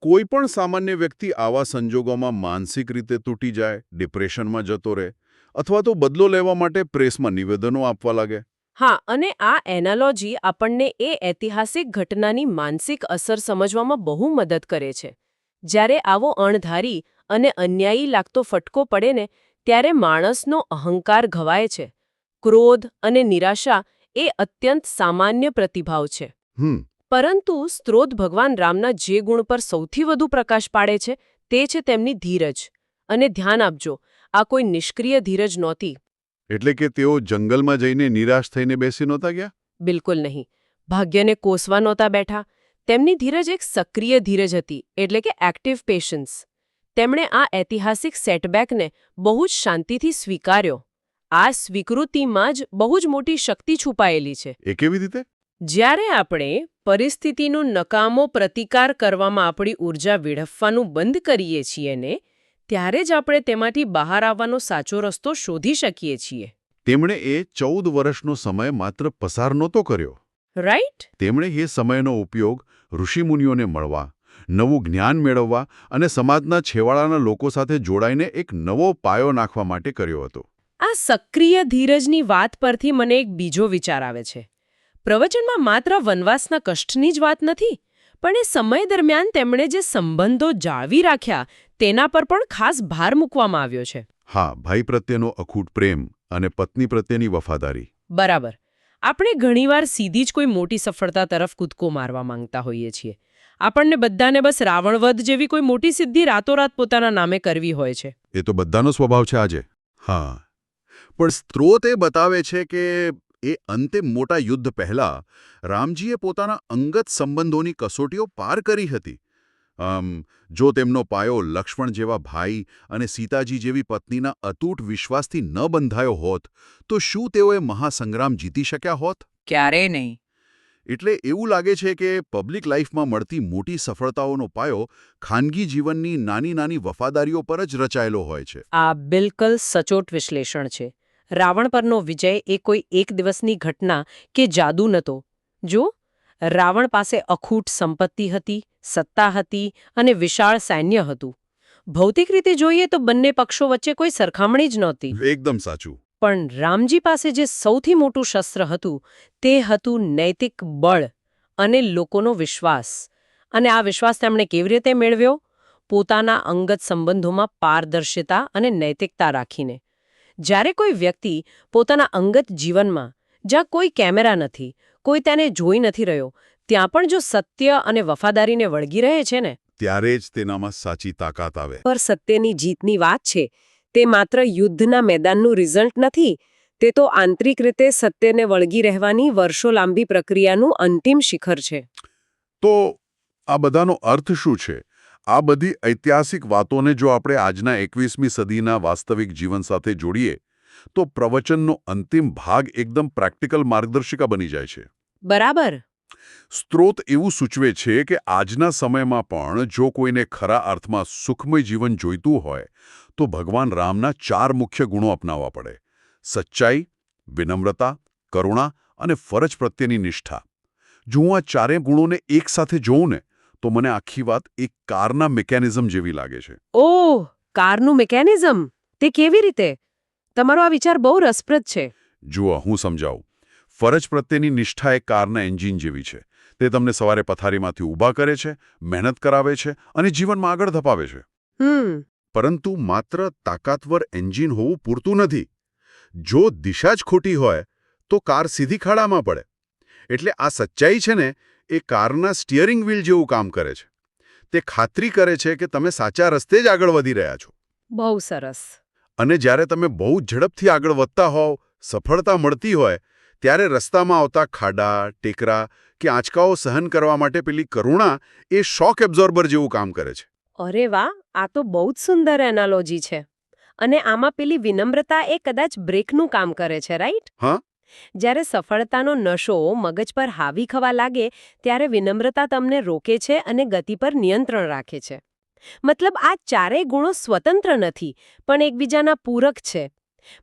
કોઈ પણ સામાન્ય વ્યક્તિ આવા સંજોગોમાં માનસિક રીતે તૂટી જાય, ડિપ્રેશનમાં જતો રહે અથવા તો બદલો લેવા માટે પ્રેસમાં નિવેદનો આપવા લાગે. હા, અને આ એનાલોજી આપણને એ ઐતિહાસિક ઘટનાની માનસિક અસર સમજવામાં બહુ મદદ કરે છે. જ્યારે આવો અણધારી અને અન્યાયી લાગતો ફટકો પડે ને ત્યારે માણસનો અહંકાર ઘવાય છે. ક્રોધ અને નિરાશા એ અત્યંત સામાન્ય પ્રતિભાવ છે. પરંતુ સ્ત્રોત ભગવાન રામના જે ગુણ પર સૌથી વધુ પ્રકાશ પાડે છે તે છે તેમની ધીરજ. અને ધ્યાન આપજો, આ કોઈ નિષ્ક્રિય ધીરજ નહોતી. એટલે કે તેઓ જંગલમાં જઈને નિરાશ થઈને બેસી નહોતા ગયા? બિલકુલ નહીં. ભાગ્યને કોસવા નહોતા બેઠા. તેમની ધીરજ એક સક્રિય ધીરજ હતી, એટલે કે એક્ટિવ પેશન્સ. તેમણે આ ઐતિહાસિક સેટબેકને બહુ જ શાંતિથી સ્વીકાર્યો. આ સ્વીકૃતિમાં જ બહુ જ મોટી શક્તિ છુપાયેલી છે. એ કેવી રીતે? જ્યારે આપણે પરિસ્થિતિનો નકામો પ્રતિકાર કરવામાં આપણી ઊર્જા વેડફવાનું બંધ કરીએ છીએ ને ત્યારે જ આપણે તેમાંથી બહાર આવવાનો સાચો રસ્તો શોધી શકીએ છીએ. તેમણે એ 14 વર્ષનો સમય માત્ર પસાર નહોતો કર્યો. રાઈટ? તેમણે એ સમયનો ઉપયોગ ઋષિમુનિઓને મળવા, નવું જ્ઞાન મેળવવા અને સમાજના છેવાડાના લોકો સાથે જોડાઈને એક નવો પાયો નાખવા માટે કર્યો હતો. આ સક્રિય ધીરજની વાત પરથી મને એક બીજો વિચાર આવે છે. પ્રવચનમાં માત્ર વનવાસના કષ્ટની જ વાત નથી, પણ એ સમય દરમિયાન તેમણે જે સંબંધો જાળવી રાખ્યા તેના પર પણ ખાસ ભાર મૂકવામાં આવ્યો છે. હા, ભાઈ પ્રત્યેનો અખૂટ પ્રેમ અને પત્ની પ્રત્યેની વફાદારી. બરાબર. આપણે ઘણીવાર સીધી જ કોઈ મોટી સફળતા તરફ કૂદકો મારવા માંગતા હોઈએ છીએ. આપણને બધાને બસ રાવણવધ જેવી કોઈ મોટી સિદ્ધિ રાતોરાત પોતાના નામે કરવી હોય છે. એ તો બધાનો સ્વભાવ છે આજે. હા, પણ સ્ત્રોત એ બતાવે છે કે એ અંતિમ મોટા યુદ્ધ પહેલા રામજીએ પોતાના અંગત સંબંધોની કસોટીઓ પાર કરી હતી. જો તેમનો પાયો લક્ષ્મણ જેવા ભાઈ અને સીતાજી જેવી પત્નીના અતૂટ વિશ્વાસથી ન બંધાયો હોત તો શું તેઓએ મહાસંગ્રામ જીતી શક્યા હોત? ક્યારેય નહીં. એટલે એવું લાગે છે કે પબ્લિક લાઈફમાં મળતી મોટી સફળતાઓનો પાયો ખાનગી જીવનની નાની નાની વફાદારીઓ પર જ રચાયેલો હોય છે. આ બિલકુલ સચોટ વિશ્લેષણ છે. રાવણ પરનો વિજય એ કોઈ એક દિવસની ઘટના કે જાદુ નહોતો. જો રાવણ પાસે અખૂટ સંપત્તિ હતી, સત્તા હતી અને વિશાળ સૈન્ય હતું. ભૌતિક રીતે જોઈએ તો બંને પક્ષો વચ્ચે કોઈ સરખામણી જ નહોતી. એકદમ સાચું. પણ રામજી પાસે જે સૌથી મોટું શસ્ત્ર હતું તે હતું નૈતિક બળ અને લોકોનો વિશ્વાસ. અને આ વિશ્વાસ તેમણે કેવી રીતે મેળવ્યો? પોતાના અંગત સંબંધોમાં પારદર્શિતા અને નૈતિકતા રાખીને. જ્યારે કોઈ વ્યક્તિ પોતાના અંગત જીવનમાં, જ્યાં કોઈ કેમેરા નથી, કોઈ તેને જોઈ નથી રહ્યો, ત્યાં પણ જો સત્ય અને વફાદારીને વળગી રહે છે ને ત્યારે જ તેનામાં સાચી તાકાત આવે. પર સત્યની જીતની વાત છે. તે માત્ર યુદ્ધના મેદાનનું રિઝલ્ટ નથી. તે તો આંતરિક રીતે સત્યને વળગી રહેવાની વર્ષો લાંબી પ્રક્રિયાનું અંતિમ શિખર છે. તો આ બધાનો અર્થ શું છે? આ બધી ઐતિહાસિક વાતોને જો આપણે આજના 21મી સદીના વાસ્તવિક જીવન સાથે જોડીએ તો પ્રવચનનો અંતિમ ભાગ એકદમ પ્રેક્ટિકલ માર્ગદર્શિકા બની જાય છે. બરાબર. સ્ત્રોત એવું સૂચવે છે કે આજના સમયમાં પણ જો કોઈને ખરા અર્થમાં સુખમય જીવન જોઈતું હોય તો ભગવાન રામના 4 મુખ્ય ગુણો અપનાવવા પડે: સચ્ચાઈ, વિનમ્રતા, કરુણા અને ફરજ પ્રત્યેની નિષ્ઠા. જો હું આ 4 ગુણોને એકસાથે જોઉં ને તો મને આખી વાત એક કારના મિકેનિઝમ જેવી લાગે છે. ઓહ, કારનું મિકેનિઝમ! તે કેવી રીતે? તમારો આ વિચાર બહુ રસપ્રદ છે. જુઓ, હું સમજાવું. ફરજ પ્રત્યેની નિષ્ઠા એ કારના એન્જિન જેવી છે. તે તમને સવારે પથારીમાંથી ઊભા કરે છે, મહેનત કરાવે છે અને જીવનમાં આગળ ધપાવે છે. પરંતુ માત્ર તાકાતવર એન્જિન હોવું પૂરતું નથી. જો દિશા જ ખોટી હોય તો કાર સીધી ખાડામાં પડે. એટલે આ સચ્ચાઈ છે ને, એ કારના સ્ટિયરિંગ વ્હીલ જેવું કામ કરે છે. તે ખાતરી કરે છે કે તમે સાચા રસ્તે જ આગળ વધી રહ્યા છો. બહુ સરસ. અને જ્યારે તમે બહુ ઝડપથી આગળ વધતા હોવ, સફળતા મળતી હોય, ત્યારે રસ્તામાં આવતા ખાડા, ટેકરા કે આંચકાઓ સહન કરવા માટે પેલી કરુણા એ શોક એબ્ઝોર્બર જેવું કામ કરે છે. અરે વાહ, આ તો બહુ જ સુંદર એનાલોજી છે. અને આમાં પેલી વિનમ્રતા એ કદાચ બ્રેકનું કામ કરે છે, રાઈટ? હા. જ્યારે સફળતાનો નશો મગજ પર હાવી થવા લાગે ત્યારે વિનમ્રતા તમને રોકે છે અને ગતિ પર નિયંત્રણ રાખે છે. મતલબ આ 4 ગુણો સ્વતંત્ર નથી, પણ એકબીજાના પૂરક છે.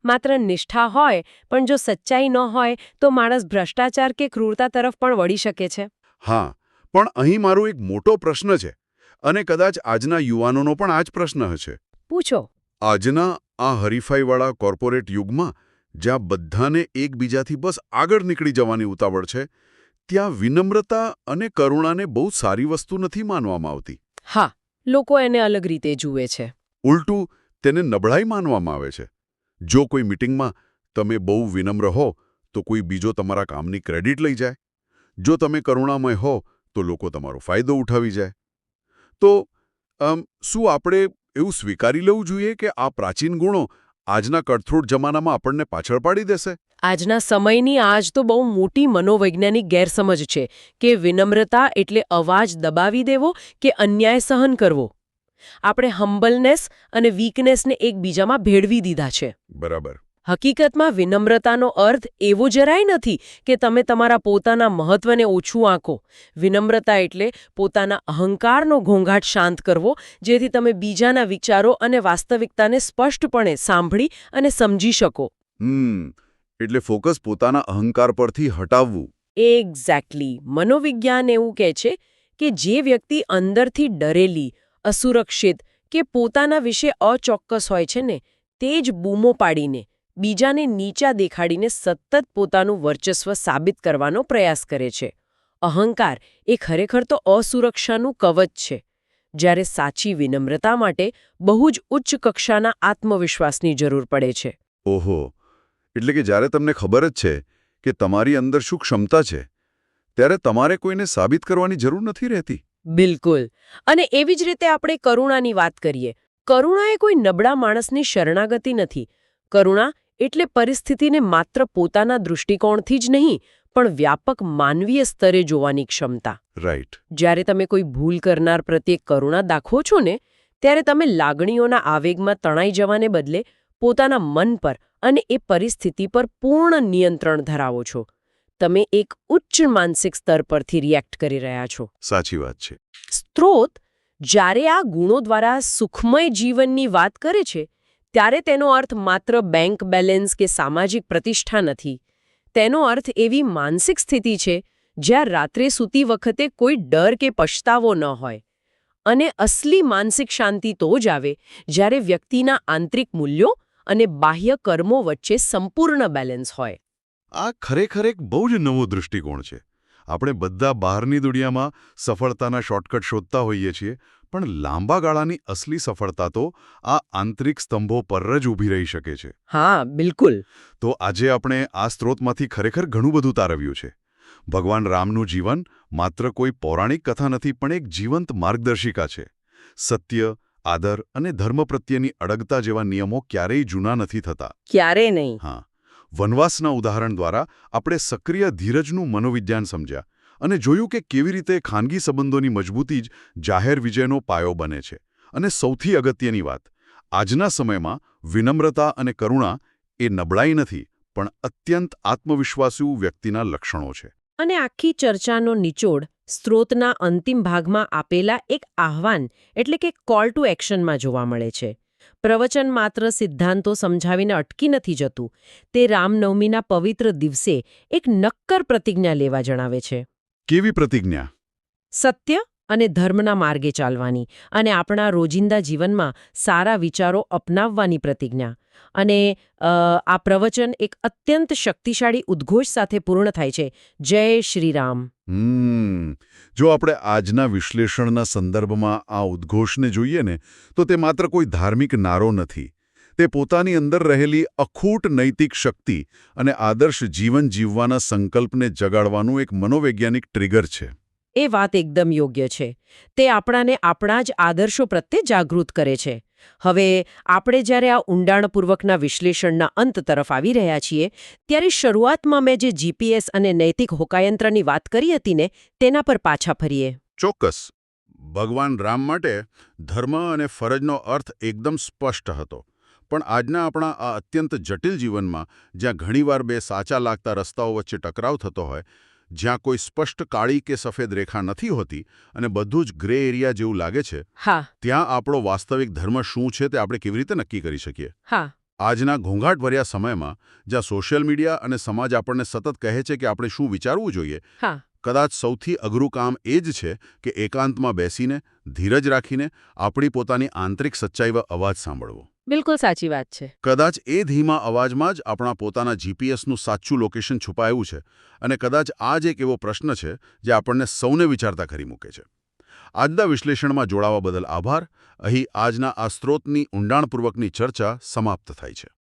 માત્ર નિષ્ઠા હોય પણ જો સચ્ચાઈ ન હોય તો માણસ ભ્રષ્ટાચાર કે ક્રૂરતા તરફ પણ વળી શકે છે. હા, પણ અહીં મારો એક મોટો પ્રશ્ન છે, અને કદાચ આજના યુવાનોનો પણ આ જ પ્રશ્ન હશે. પૂછો. આજના આ હરીફાઈવાળા કોર્પોરેટ યુગમાં જ્યાં બધાને એકબીજાથી બસ આગળ નીકળી જવાની ઉતાવળ છે, ત્યાં વિનમ્રતા અને કરુણાને બહુ સારી વસ્તુ નથી માનવામાં આવતી. હા, લોકો એને અલગ રીતે જુએ છે. ઉલટું તેને નબળાઈ માનવામાં આવે છે. જો કોઈ મીટિંગમાં તમે બહુ વિનમ્ર હો તો કોઈ બીજો તમારા કામની ક્રેડિટ લઈ જાય. જો તમે કરુણામય હો તો લોકો તમારો ફાયદો ઉઠાવી જાય. તો શું આપણે એવું સ્વીકારી લેવું જોઈએ કે આ પ્રાચીન ગુણો આજના કઠોળ જમાનામાં આપણને પાછળ પાડી દેશે? આજના સમયની આજ તો બહુ મોટી મનોવૈજ્ઞાનિક ગેરસમજ છે કે વિનમ્રતા એટલે અવાજ દબાવી દેવો કે અન્યાય સહન કરવો. આપણે હમ્બલનેસ અને વીકનેસને એકબીજામાં ભેળવી દીધા છે. બરાબર. હકીકતમાં વિનમ્રતાનો અર્થ એવો જરાય નથી કે તમે તમારા પોતાના મહત્વને ઓછું આંકો. વિનમ્રતા એટલે પોતાના અહંકારનો ઘોંઘાટ શાંત કરવો, જેથી તમે બીજાના વિચારો અને વાસ્તવિકતાને સ્પષ્ટપણે સાંભળી અને સમજી શકો. એટલે ફોકસ પોતાના અહંકાર પરથી હટાવવું. એક્ઝેક્ટલી. મનોવિજ્ઞાન એવું કહે છે કે જે વ્યક્તિ અંદરથી ડરેલી, અસુરક્ષિત કે પોતાના વિશે અચોક્કસ હોય છે ને, તે જ બૂમો પાડીને બીજાને નીચા દેખાડીને સતત પોતાનું વર્ચસ્વ સાબિત કરવાનો પ્રયાસ કરે છે. અહંકાર એ ખરેખર તો અસુરક્ષાનું કવચ છે, જ્યારે સાચી વિનમ્રતા માટે બહુ જ ઉચ્ચ કક્ષાના આત્મવિશ્વાસની જરૂર પડે છે. ઓહો, એટલે કે જ્યારે તમને ખબર જ છે કે તમારી અંદર શું ક્ષમતા છે, ત્યારે તમારે કોઈને સાબિત કરવાની જરૂર નથી રહેતી. બિલકુલ. અને એવી જ રીતે આપણે કરુણાની વાત કરીએ. કરુણા એ કોઈ નબળા માણસની શરણાગતિ નથી. કરુણા એટલે પરિસ્થિતિને માત્ર પોતાના દૃષ્ટિકોણથી જ નહીં, પણ વ્યાપક માનવીય સ્તરે જોવાની ક્ષમતા. રાઈટ. જ્યારે તમે કોઈ ભૂલ કરનાર પ્રત્યે કરુણા દાખવો છો ને, ત્યારે તમે લાગણીઓના આવેગમાં તણાઈ જવાને બદલે પોતાના મન પર અને એ પરિસ્થિતિ પર પૂર્ણ નિયંત્રણ ધરાવો છો. તમે એક ઉચ્ચ માનસિક સ્તર પરથી રિએક્ટ કરી રહ્યા છો. સાચી વાત છે. સ્ત્રોત જ્યારે આ ગુણો દ્વારા સુખમય જીવનની વાત કરે છે, ત્યારે તેનો અર્થ માત્ર બેંક બેલેન્સ કે સામાજિક પ્રતિષ્ઠા નથી. તેનો અર્થ એવી માનસિક સ્થિતિ છે જ્યાં રાત્રે સૂતી વખતે કોઈ ડર કે પછતાવો ન હોય. અને અસલી માનસિક શાંતિ તો જ આવે જ્યારે વ્યક્તિના આંતરિક મૂલ્યો અને બાહ્ય કર્મો વચ્ચે સંપૂર્ણ બેલેન્સ હોય. આ ખરેખર એક બહુ જ નવો દૃષ્ટિકોણ છે. આપણે બધા બહારની દુનિયામાં સફળતાના શોર્ટકટ શોધતા હોઈએ છીએ, પણ લાંબા ગાળાની અસલી સફળતા તો આ આંતરિક સ્તંભો પર જ ઊભી રહી શકે છે. હા, બિલકુલ. તો આજે આપણે આ સ્ત્રોતમાંથી ખરેખર ઘણું બધું તારવ્યું છે. ભગવાન રામનું જીવન માત્ર કોઈ પૌરાણિક કથા નથી, પણ એક જીવંત માર્ગદર્શિકા છે. સત્ય, આદર અને ધર્મ પ્રત્યેની અડગતા જેવા નિયમો ક્યારેય જૂના નથી થતા. ક્યારે નહીં. હા. વનવાસના ઉદાહરણ દ્વારા આપણે સક્રિય ધીરજનું મનોવિજ્ઞાન સમજ્યા અને જોયું કે કેવી રીતે ખાનગી સંબંધોની મજબૂતી જ જાહેર વિજયનો પાયો બને છે. અને સૌથી અગત્યની વાત, આજના સમયમાં વિનમ્રતા અને કરુણા એ નબળાઈ નથી, પણ અત્યંત આત્મવિશ્વાસુ વ્યક્તિના લક્ષણો છે. અને આખી ચર્ચાનો નિચોડ સ્ત્રોતના અંતિમ ભાગમાં આપેલા એક આહ્વાન એટલે કે કોલ ટુ એક્શનમાં જોવા મળે છે. પ્રવચન માત્ર સિદ્ધાંતો સમજાવીને અટકી નથી જતું. તે રામનવમીના પવિત્ર દિવસે એક નક્કર પ્રતિજ્ઞા લેવા જણાવે છે. કેવી પ્રતિજ્ઞા? સત્ય અને ધર્મના માર્ગે ચાલવાની અને આપણા રોજિંદા જીવનમાં સારા વિચારો અપનાવવાની પ્રતિજ્ઞા. અને આ પ્રવચન એક અત્યંત શક્તિશાળી ઉદ્ઘોષ સાથે પૂર્ણ થાય છે, જય શ્રી રામ. જો આપણે આજના વિશ્લેષણના સંદર્ભમાં આ ઉદ્ઘોષને જોઈએ ને, તો તે માત્ર કોઈ ધાર્મિક નારો નથી. તે પોતાની અંદર રહેલી અખૂટ નૈતિક શક્તિ અને આદર્શ જીવન જીવવાના સંકલ્પને જગાડવાનું એક મનોવૈજ્ઞાનિક ટ્રિગર છે. એ વાત એકદમ યોગ્ય છે. તે આપણાને આપણા જ આદર્શો પ્રત્યે જાગૃત કરે છે. હવે આપણે જ્યારે આ ઊંડાણપૂર્વકના વિશ્લેષણના અંત તરફ આવી રહ્યા છીએ, ત્યારે શરૂઆતમાં મેં જે જીપીએસ અને નૈતિક હોકાયંત્રની વાત કરી હતી ને, તેના પર પાછા ફરીએ. ચોક્કસ. ભગવાન રામ માટે ધર્મ અને ફરજનો અર્થ એકદમ સ્પષ્ટ હતો. પણ આજના આપણા આ અત્યંત જટિલ જીવનમાં, જ્યાં ઘણીવાર બે સાચા લાગતા રસ્તાઓ વચ્ચે ટકરાવ થતો હોય, જ્યાં કોઈ સ્પષ્ટ કાળી કે સફેદ રેખા નથી હોતી અને બધું જ ગ્રે એરિયા જેવું લાગે છે, ત્યાં આપણો વાસ્તવિક ધર્મ શું છે તે આપણે કેવી રીતે નક્કી કરી શકીએ? આજના ઘોંઘાટભર્યા સમયમાં, જ્યાં સોશિયલ મીડિયા અને સમાજ આપણને સતત કહે છે કે આપણે શું વિચારવું જોઈએ, કદાચ સૌથી અઘરું કામ એ જ છે કે એકાંતમાં બેસીને, ધીરજ રાખીને આપણી પોતાની આંતરિક સચ્ચાઈનો અવાજ સાંભળવો. બિલકુલ સાચી વાત છે. કદાચ એ ધીમા અવાજમાં જ આપણા પોતાના જીપીએસનું સાચું લોકેશન છુપાયેલું છે. અને કદાચ આ જ એક એવો પ્રશ્ન છે જે આપણને સૌને વિચારતા કરી મૂકે છે. આજના વિશ્લેષણમાં જોડાવા બદલ આભાર. અહીં આજના આ સ્ત્રોતની ઊંડાણપૂર્વકની ચર્ચા સમાપ્ત થાય છે.